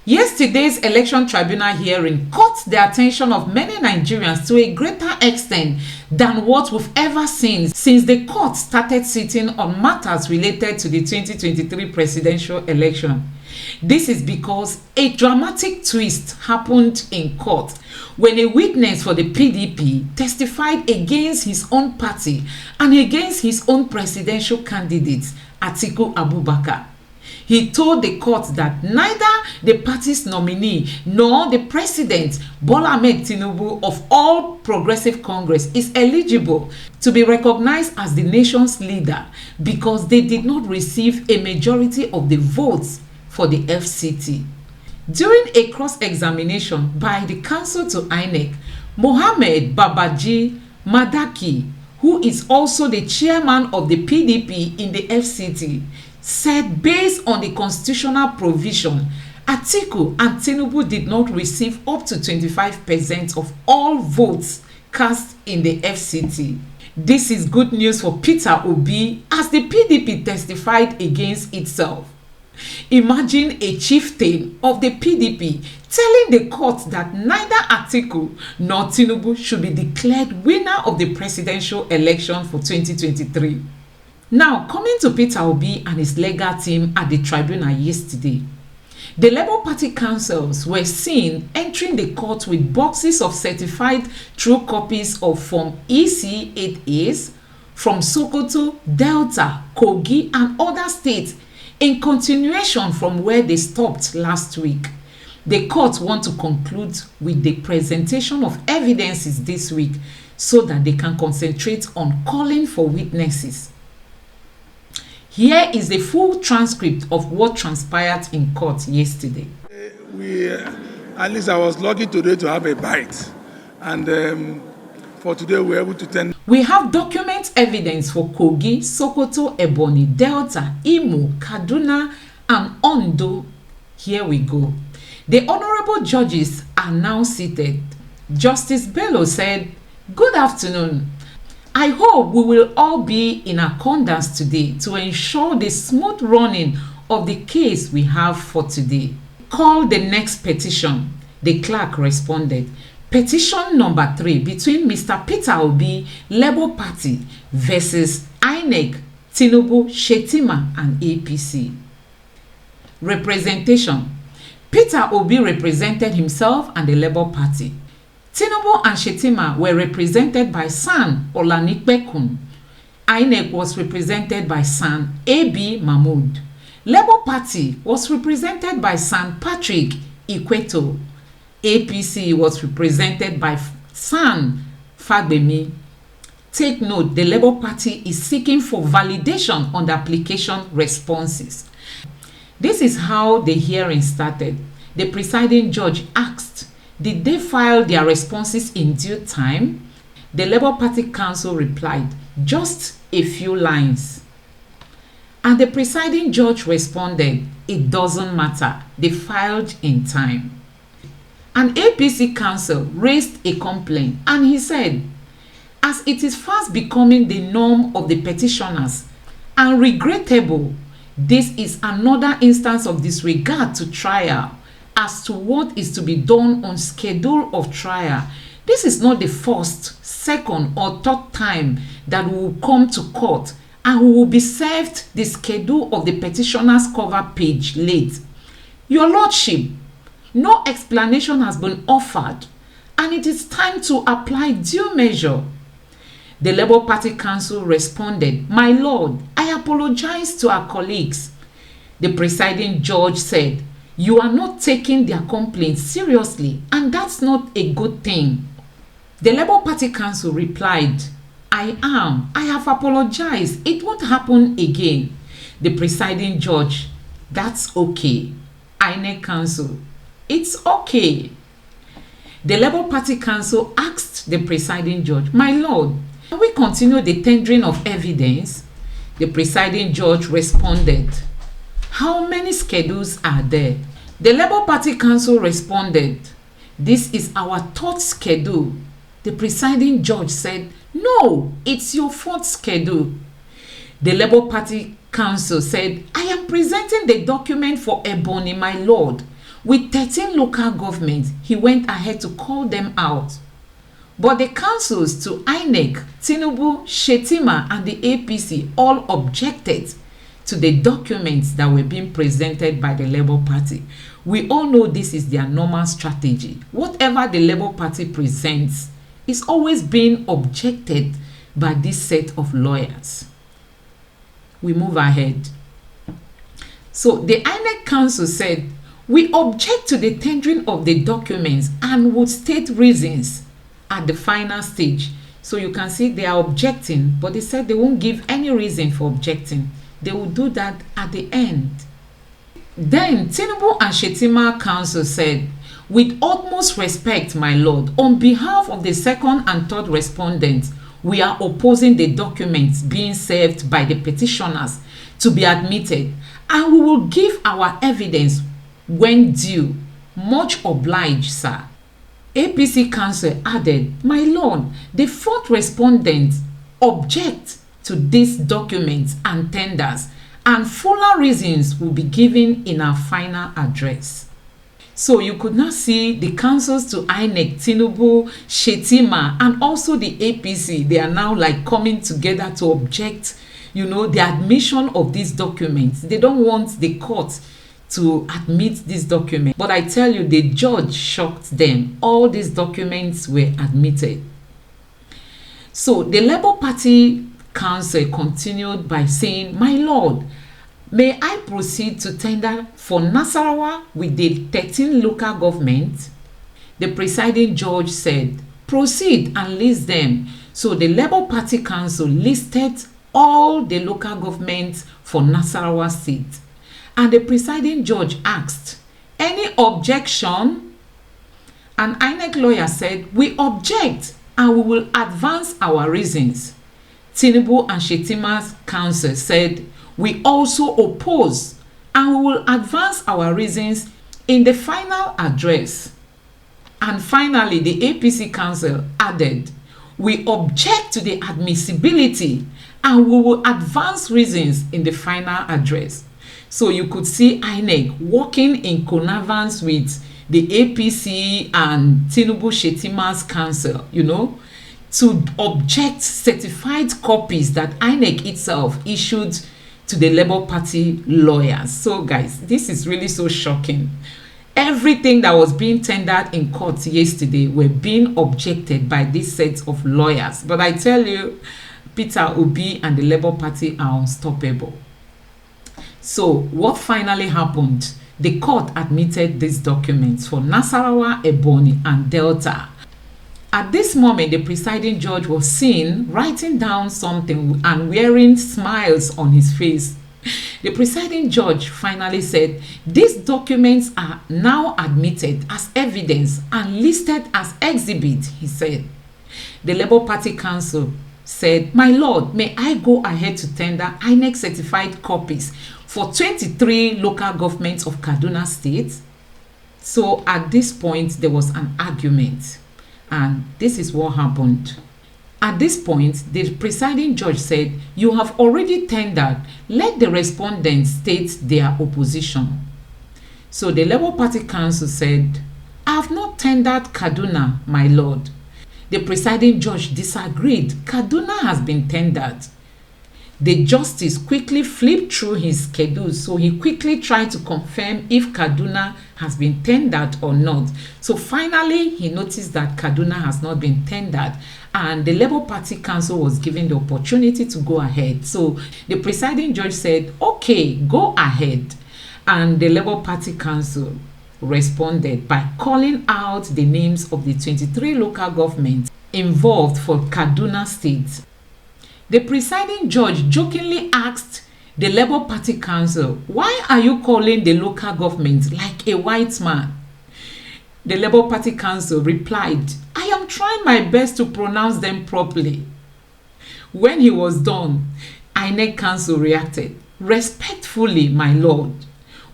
Yesterday's election tribunal hearing caught the attention of many Nigerians to a greater extent than what we've ever seen since the court started sitting on matters related to the 2023 presidential election. This is because a dramatic twist happened in court when a witness for the PDP testified against his own party and against his own presidential candidate, Atiku Abubakar. He told the court that neither the party's nominee nor the president, Bola Tinubu of All Progressive Congress, is eligible to be recognized as the nation's leader because they did not receive a majority of the votes for the FCT. During a cross-examination by the counsel to Inec, Mohammed Babaji Madaki, who is also the chairman of the PDP in the FCT, said based on the constitutional provision, Atiku and Tinubu did not receive up to 25% of all votes cast in the FCT. This is good news for Peter Obi as the PDP testified against itself. Imagine a chieftain of the PDP telling the court that neither Atiku nor Tinubu should be declared winner of the presidential election for 2023. Now, coming to Peter Obi and his legal team at the tribunal yesterday, the Labour Party councils were seen entering the court with boxes of certified true copies of Form EC-8As from Sokoto, Delta, Kogi and other states in continuation from where they stopped last week. The court want to conclude with the presentation of evidences this week so that they can concentrate on calling for witnesses. Here is the full transcript of what transpired in court yesterday. At least I was lucky today to have a bite, and for today we were able to attend. We have document evidence for Kogi, Sokoto, Ebonyi, Delta, Imo, Kaduna, and Ondo. Here we go. The honorable judges are now seated. Justice Bello said, "Good afternoon. I hope we will all be in accordance today to ensure the smooth running of the case we have for today. Call the next petition." The clerk responded. Petition number 3 between Mr. Peter Obi, Labour Party versus Inec, Tinubu, Shetima and APC. Representation. Peter Obi represented himself and the Labour Party. Tinubu and Shetima were represented by San Olanipekun. Inec was represented by San A.B. Mahmood. Labour Party was represented by San Patrick Ikweto. APC was represented by San Fagbemi. Take note, the Labour Party is seeking for validation on the application responses. This is how the hearing started. The presiding judge asked, did they file their responses in due time? The Labour Party counsel replied, just a few lines. And the presiding judge responded, it doesn't matter, they filed in time. An APC counsel raised a complaint and he said, as it is fast becoming the norm of the petitioners and regrettable, this is another instance of disregard to trial as to what is to be done on schedule of trial. This is not the first, second or third time that we will come to court and we will be served the schedule of the petitioner's cover page late. Your Lordship, no explanation has been offered and it is time to apply due measure. The Labour Party counsel responded, my lord, I apologize to our colleagues. The presiding judge said, you are not taking their complaints seriously and that's not a good thing. The Labour Party counsel replied, I have apologized, it won't happen again. The presiding judge, that's okay. Inec counsel, it's okay. The Labour Party counsel asked the presiding judge, my lord, can we continue the tendering of evidence? The presiding judge responded, how many schedules are there? The Labour Party counsel responded, this is our third schedule. The presiding judge said, no, it's your fourth schedule. The Labour Party counsel said, I am presenting the document for Ebonyi, my lord. With 13 local governments, he went ahead to call them out. But the councils to Inec, Tinubu, Shettima and the APC all objected to the documents that were being presented by the Labour Party. We all know this is their normal strategy. Whatever the Labour Party presents is always being objected by this set of lawyers. We move ahead. So the Inec Council said, we object to the tendering of the documents and would state reasons at the final stage. So you can see they are objecting, but they said they won't give any reason for objecting. They will do that at the end. Then Tinubu and Shettima Council said, with utmost respect, my lord, on behalf of the second and third respondents, we are opposing the documents being served by the petitioners to be admitted, and we will give our evidence when due. Much obliged, sir. APC Council added, my lord, the fourth respondent object to these documents and tenders, and fuller reasons will be given in our final address. So you could now see the councils to Inec, Tinubu, Shettima, and also the APC. They are now like coming together to object, the admission of these documents. They don't want the court to admit this document. But I tell you, the judge shocked them. All these documents were admitted. So the Labour Party Council continued by saying, my lord, may I proceed to tender for Nasarawa with the 13 local governments? The presiding judge said, proceed and list them. So the Labour Party Council listed all the local governments for Nasarawa State. And the presiding judge asked, any objection? An Inec lawyer said, we object and we will advance our reasons. Tinubu and Shettima's council said, we also oppose and we will advance our reasons in the final address. And finally, the APC council added, we object to the admissibility and we will advance reasons in the final address. So you could see Inec working in connivance with the APC and Tinubu Shettima's council, to object certified copies that Inec itself issued to the Labour Party lawyers. So guys, this is really so shocking. Everything that was being tendered in court yesterday were being objected by this set of lawyers. But I tell you, Peter Obi and the Labour Party are unstoppable. So what finally happened? The court admitted these documents for Nasarawa, Ebonyi and Delta. At this moment, the presiding judge was seen writing down something and wearing smiles on his face. The presiding judge finally said, these documents are now admitted as evidence and listed as exhibit, he said. The Labour Party Council said, my lord, may I go ahead to tender Inec certified copies for 23 local governments of Kaduna State? So at this point, there was an argument. And this is what happened. At this point, the presiding judge said, you have already tendered. Let the respondents state their opposition. So the Labour Party Council said, I have not tendered Kaduna, my lord. The presiding judge disagreed. Kaduna has been tendered. The justice quickly flipped through his schedule, so he quickly tried to confirm if Kaduna has been tendered or not. So finally, he noticed that Kaduna has not been tendered, and the Labour Party Council was given the opportunity to go ahead. So the presiding judge said, okay, go ahead. And the Labour Party Council responded by calling out the names of the 23 local governments involved for Kaduna State. The presiding judge jokingly asked the Labour Party Council, why are you calling the local government like a white man? The Labour Party Council replied, I am trying my best to pronounce them properly. When he was done, Inec Council reacted, respectfully, my lord,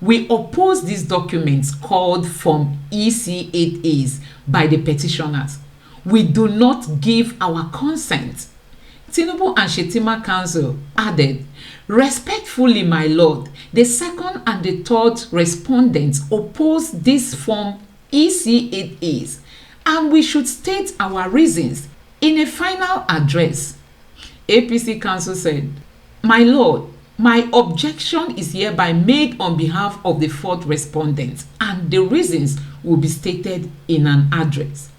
we oppose these documents called Form EC8As by the petitioners. We do not give our consent. Tinubu and Shettima counsel added, "Respectfully, my lord, the second and the third respondents opposed this form EC8As, and we should state our reasons in a final address." APC counsel said, "My lord, my objection is hereby made on behalf of the fourth respondent, and the reasons will be stated in an address."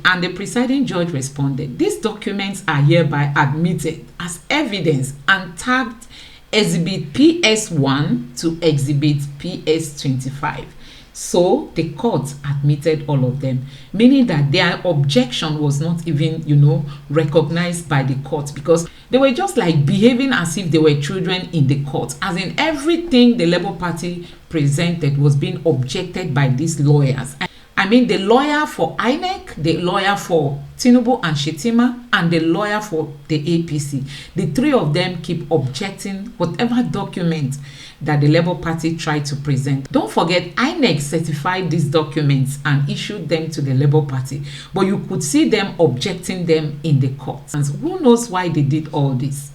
And the presiding judge responded, "These documents are hereby admitted as evidence and tagged Exhibit PS1 to Exhibit PS25. So the court admitted all of them, meaning that their objection was not even, recognized by the court, because they were just like behaving as if they were children in the court, as in everything the Labour Party presented was being objected by these lawyers. I mean, the lawyer for Inec, the lawyer for Tinubu and Shettima, and the lawyer for the APC. The three of them keep objecting whatever document that the Labour Party tried to present. Don't forget, Inec certified these documents and issued them to the Labour Party, but you could see them objecting them in the court. And who knows why they did all this?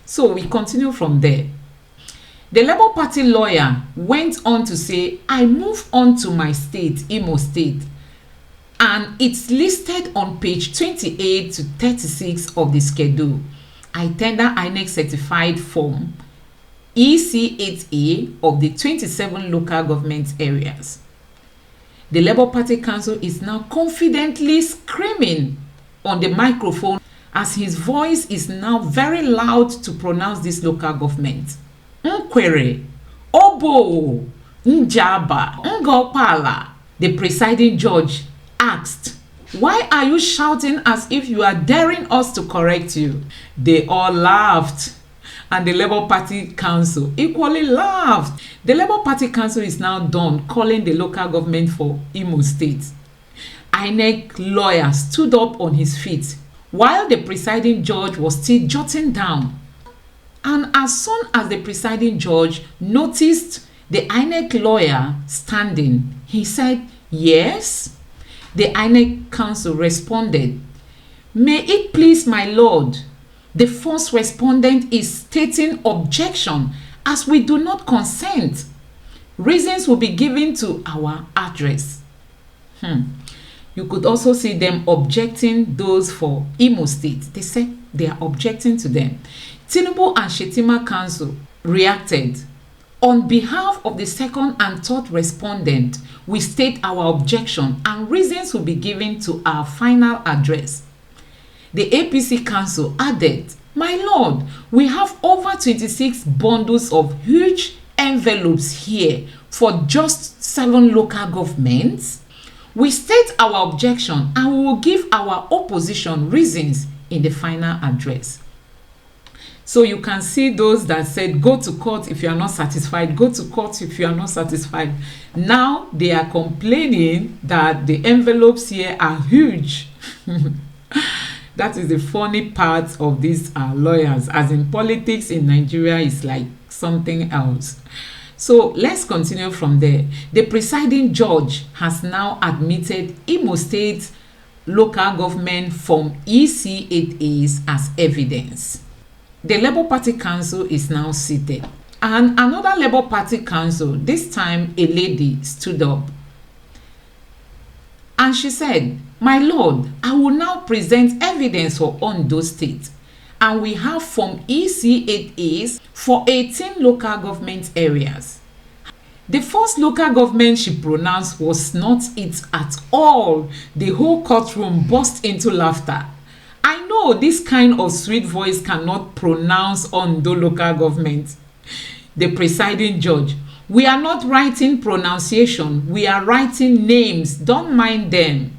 So we continue from there. The Labour Party lawyer went on to say, "I move on to my state, Imor State, and it's listed on page 28 to 36 of the schedule. I tender Inec certified form EC8A of the 27 local government areas." The Labour Party counsel is now confidently screaming on the microphone as his voice is now very loud to pronounce this local government. Nkwere, Obo, Njaba, Ngopala. The presiding judge asked, "Why are you shouting as if you are daring us to correct you?" They all laughed, and the Labour Party counsel equally laughed. The Labour Party counsel is now done calling the local government for Imor State. Inec lawyer stood up on his feet while the presiding judge was still jotting down. And as soon as the presiding judge noticed the Inec lawyer standing, he said, "Yes." The Inec counsel responded, "May it please my lord, the first respondent is stating objection as we do not consent. Reasons will be given to our address." You could also see them objecting those for Imor State. They said they are objecting to them. Tinubu and Shettima counsel reacted, "On behalf of the second and third respondent, we state our objection and reasons will be given to our final address." The APC counsel added, "My lord, we have over 26 bundles of huge envelopes here for just 7 local governments. We state our objection and we will give our opposition reasons in the final address." So you can see those that said, "Go to court if you are not satisfied, go to court if you are not satisfied." Now they are complaining that the envelopes here are huge. That is the funny part of these lawyers, as in politics in Nigeria is like something else. So let's continue from there. The presiding judge has now admitted Imor State local government form EC8As as evidence. The Labour Party counsel is now seated, and another Labour Party counsel, this time a lady, stood up and she said, "My lord, I will now present evidence for Ondo State, and we have form EC8As for 18 local government areas." The first local government she pronounced was not it at all. The whole courtroom burst into laughter. I know this kind of sweet voice cannot pronounce Ondo local government. The presiding judge, "We are not writing pronunciation, we are writing names, don't mind them."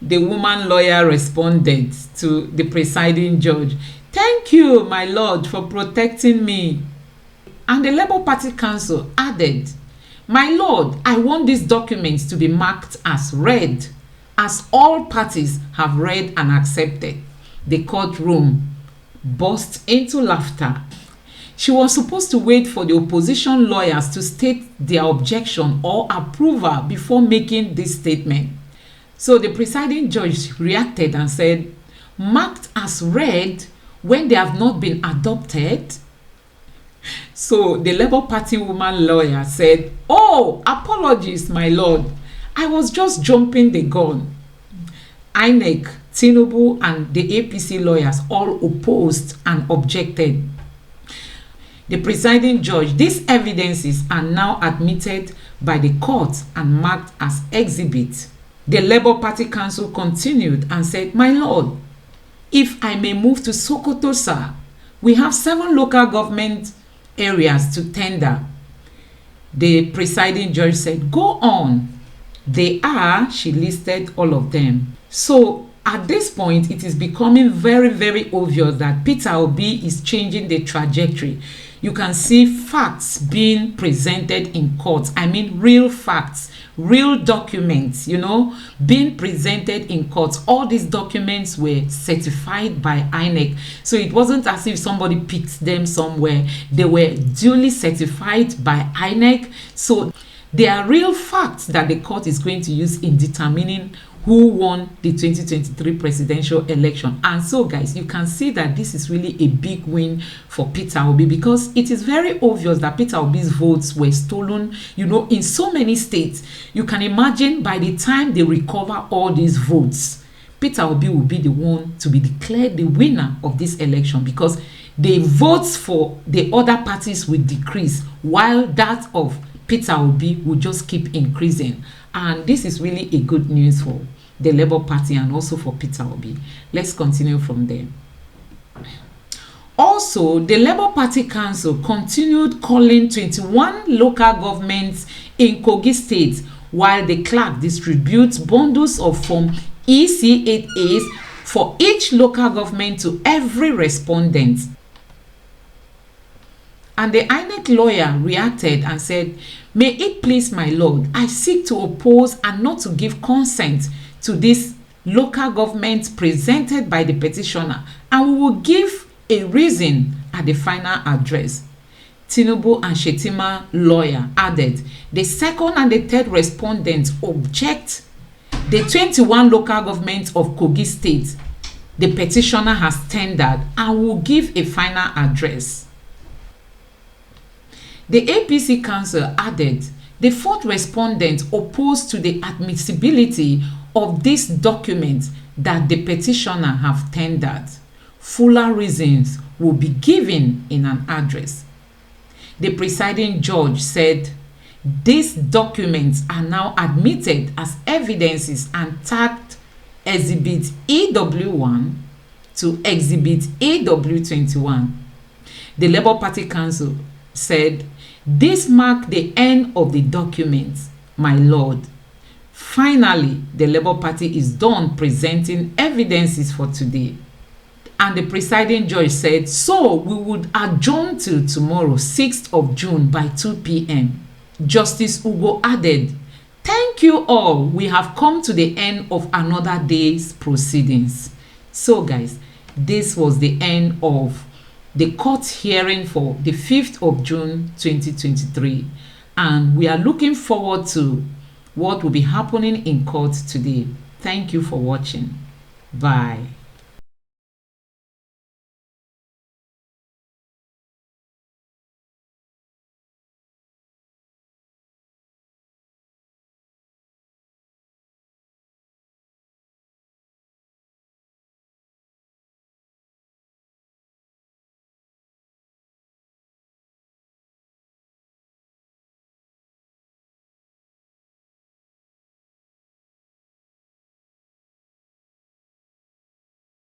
The woman lawyer responded to the presiding judge, "Thank you, my lord, for protecting me." And the Labour Party counsel added, "My lord, I want these documents to be marked as read, as all parties have read and accepted." The courtroom burst into laughter. She was supposed to wait for the opposition lawyers to state their objection or approval before making this statement. So the presiding judge reacted and said, marked as read when they have not been adopted. So the Labour Party woman lawyer said, "Oh, apologies, my lord. I was just jumping the gun." Inec, Tinubu and the APC lawyers all opposed and objected. The presiding judge, these evidences are now admitted by the court and marked as exhibit. The Labour Party counsel continued and said, "My lord, if I may move to Sokoto, sir, we have 7 local government areas to tender." The presiding judge said, "Go on." They are, she listed all of them. So at this point, it is becoming very, very obvious that Peter Obi is changing the trajectory. You can see facts being presented in court. I mean, real facts, real documents, being presented in court. All these documents were certified by Inec. So it wasn't as if somebody picked them somewhere. They were duly certified by Inec. So they are real facts that the court is going to use in determining who won the 2023 presidential election. And so, guys, you can see that this is really a big win for Peter Obi, because it is very obvious that Peter Obi's votes were stolen, in so many states. You can imagine by the time they recover all these votes, Peter Obi will be the one to be declared the winner of this election, because the votes for the other parties will decrease while that of Peter Obi will just keep increasing. And this is really a good news for the Labour Party and also for Peter Obi. Let's continue from there. Also, the Labour Party Council continued calling 21 local governments in Kogi State while the clerk distributes bundles of Form EC8As for each local government to every respondent. And the Inec lawyer reacted and said, "May it please my lord, I seek to oppose and not to give consent to this local government presented by the petitioner, and we will give a reason at the final address." Tinubu and Shetima lawyer added, "The second and the third respondents object the 21 local governments of Kogi State the petitioner has tendered and will give a final address." The APC council added, "The fourth respondent opposed to the admissibility of this document that the petitioner have tendered. Fuller reasons will be given in an address." The presiding judge said, "These documents are now admitted as evidences and tagged Exhibit EW1 to Exhibit EW21. The Labour Party Council said, "This marked the end of the documents, my lord. Finally, the Labour Party is done presenting evidences for today." And the presiding judge said, "So we would adjourn till tomorrow, 6th of June by 2 p.m. Justice Ugo added, "Thank you all. We have come to the end of another day's proceedings." So, guys, this was the end of the court hearing for the 5th of June 2023, and we are looking forward to what will be happening in court today. Thank you for watching. Bye.